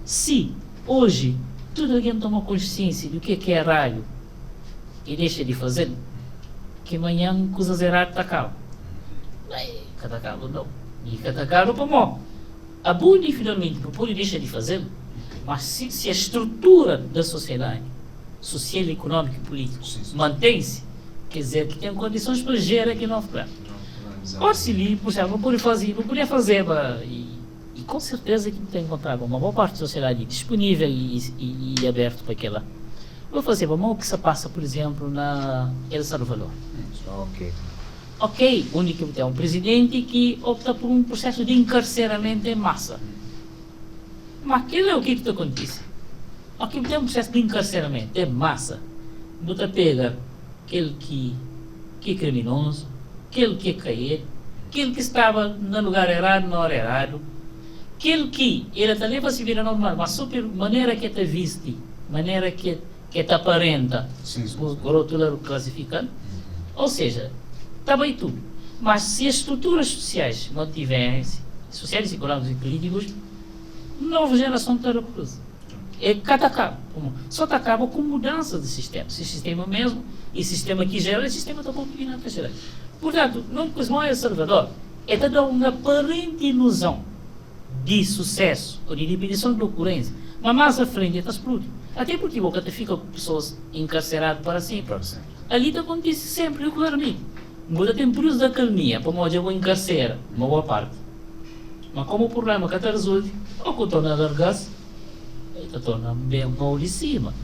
Se hoje toda alguém toma consciência do que é rádio e deixa de fazer, que amanhã coisas erradas acabam. Cada cabo não. E cada cabo para mim. A boa definitivamente pode deixar de fazer, mas se a estrutura da sociedade, social, econômica e política, mantém-se, quer dizer que tem condições para gerar aqui novo plano. Pode-se ali, por exemplo, não podia fazer, e com certeza que tem encontrado uma boa parte da sociedade disponível e aberto para aquela. Vou fazer o que se passa, por exemplo, na El Salvador. Ok, único que tem um presidente que opta por um processo de encarceramento em massa. Mas aquilo é o que está acontecendo. Aqui tem um processo de encarceramento em massa. Você pega aquele que é criminoso, aquele que é cair, aquele que estava no lugar errado, na hora errado, aquele que ele até leva se vira normal, mas só pela maneira que está viste, maneira que está aparenta, por outro lado classificando. Ou seja, está bem tudo. Mas se as estruturas sociais não tiverem, sociais, econômicos e políticos, nova geração está reclusa. É cada cabo. Só está acaba com mudança de sistema. Se o sistema mesmo, e o sistema que gera, o sistema está combinado para gerar. Portanto, não coisa é Salvador, é dar uma aparente ilusão de sucesso ou de diminuição de ocorrência, mas mais à frente está explodindo. Até porque a boca fica com pessoas encarceradas para sempre. Ali está acontece sempre regularmente. Muda tem períodos da calmia, para onde eu vou encarcerar uma boa parte. Mas como o problema que está resolvido, ou que torna a largar-se, está tornando bem mal de cima.